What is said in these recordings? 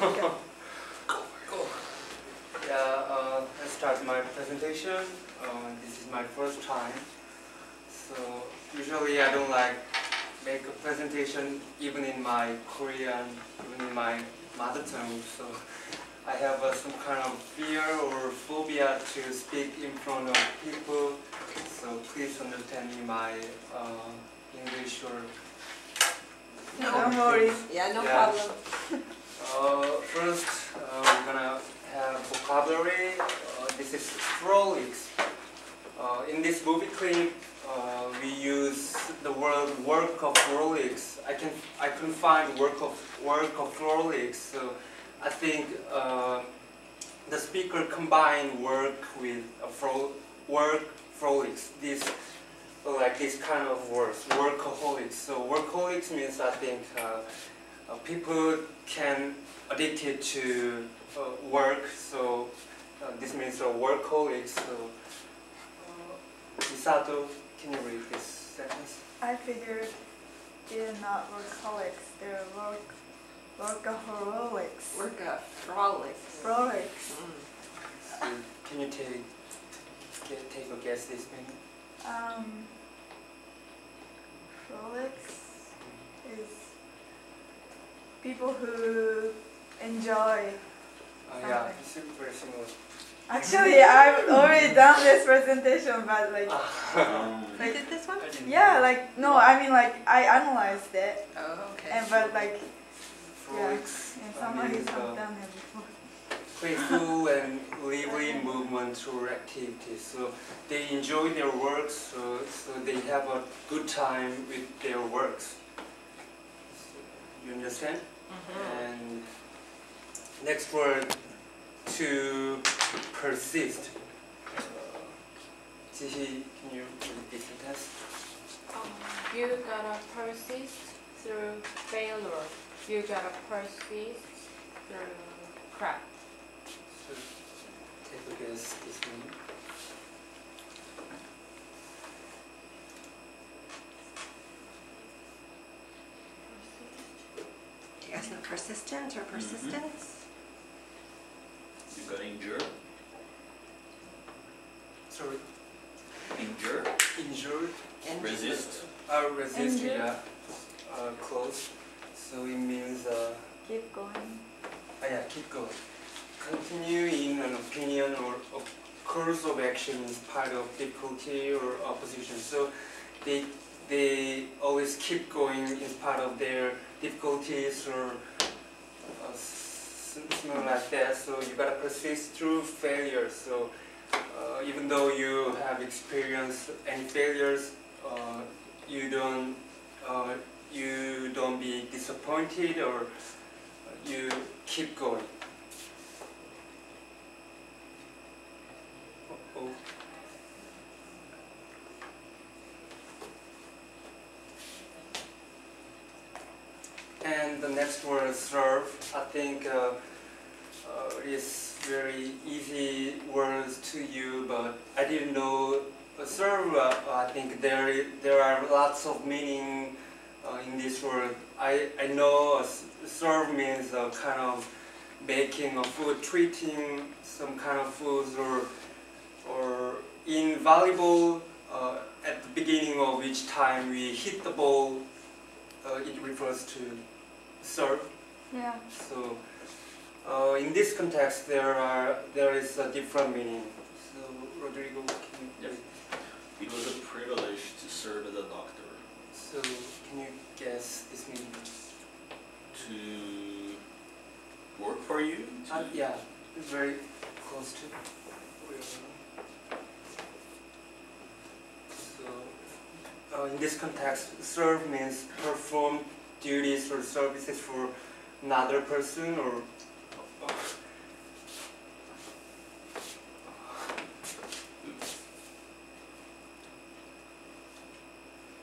Cool. Yeah, let's start my presentation. This is my first time, so usually I don't like make a presentation even in my Korean, even in my mother tongue. So I have some kind of fear or phobia to speak in front of people. So please understand me my English or no, don't worry. Yeah, no problem. First, we're gonna have vocabulary. This is frolics. In this movie clip, we use the word work of frolics. I couldn't find work of frolics, so I think the speaker combined work with work frolics. Like this kind of words, workaholics. So workaholics means I think people can addicted to work. So this means workaholics. So Misato, can you read this sentence? I figured they're not workaholics, they're workaholics. Workaholics. Frolics. So can you take a guess this meaning? Frolics is people who enjoy. Yeah, it's very similar. Actually, I've already done this presentation, but like, You did this one? yeah, like no, I mean like I analyzed it, Oh, okay. and but like Frolics yeah, and somehow means have done it before. playful and lively movement or activities. So they enjoy their work, so they have a good time with their works. You understand? Mm-hmm. And next word, to persist. Jihi, can you read this sentence? You gotta persist through failure. You gotta persist through crap. So take a guess this meaning. Do you guys know persistent or persistence? You got injured. Sorry, Injured. injured. Resist. Resist, Injured. yeah. Close. So it means Keep going. yeah, keep going. Continue in an opinion or a course of action in spite of difficulty or opposition. So they always keep going in spite of their difficulties or something like that. So you gotta persist through failure. So even though you have experienced any failures, you don't be disappointed or you keep going. Uh-oh. And the next word, serve. I think it's very easy words to you, but I didn't know serve. I think there are lots of meaning in this word. I know serve means kind of making a food, treating some kind of foods or invaluable at the beginning of each time we hit the ball. It refers to serve. Yeah. So in this context, there is a different meaning. So Rodrigo, can you? Yep. It was a privilege to serve as a doctor. So can you guess this meaning? To work for you. Yeah, very close to. So in this context, serve means perform duties or services for another person or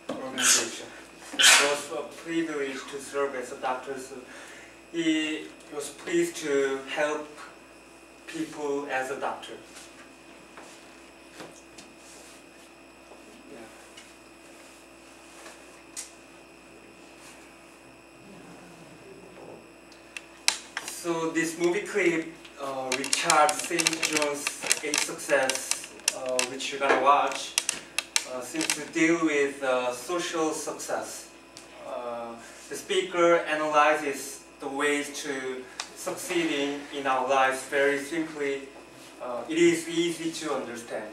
organization. It was a privilege to serve as a doctor, so he was pleased to help people as a doctor. Yeah. So this movie clip, Richard St. John's A Success, which you're gonna watch, seems to deal with social success. The speaker analyzes the ways to succeeding in our lives very simply. It is easy to understand.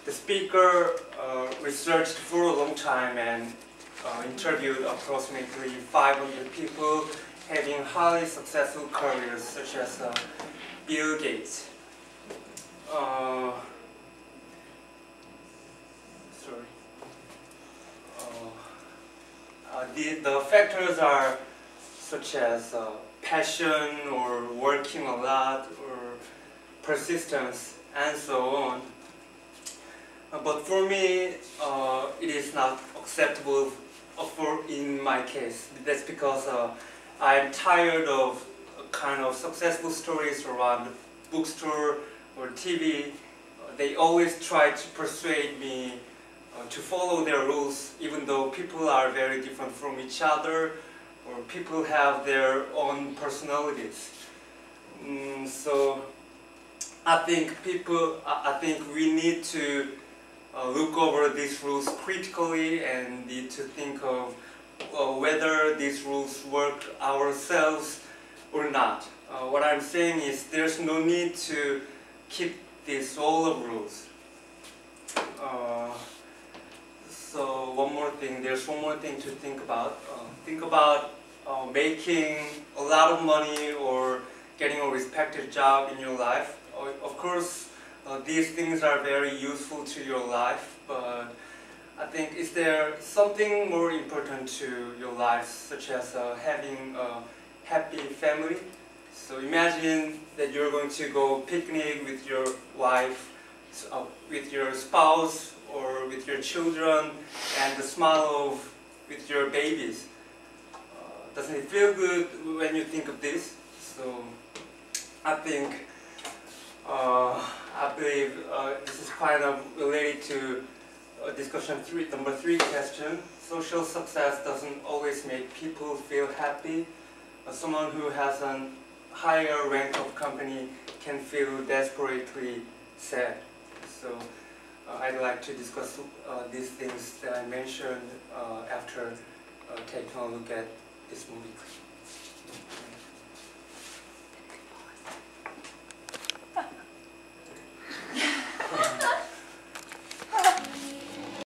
The speaker researched for a long time and interviewed approximately 500 people having highly successful careers, such as Bill Gates. The factors are such as passion or working a lot or persistence and so on. But for me, it is not acceptable in my case. That's because I'm tired of kind of successful stories around bookstore or TV. They always try to persuade me to follow their rules, even though people are very different from each other, or people have their own personalities. So I think we need to look over these rules critically and need to think of whether these rules work ourselves or not. What I'm saying is there's no need to keep these all of rules. So there's one more thing to think about. Think about making a lot of money or getting a respected job in your life. Of course, these things are very useful to your life, but I think is there something more important to your life, such as having a happy family? So imagine that you're going to go picnic with your wife, with your spouse, or with your children, and the smile with your babies. Doesn't it feel good when you think of this? So I believe this is kind of related to discussion number 3 question. Social success doesn't always make people feel happy. Someone who has a higher rank of company can feel desperately sad. So I'd like to discuss these things that I mentioned after taking a look at this movie.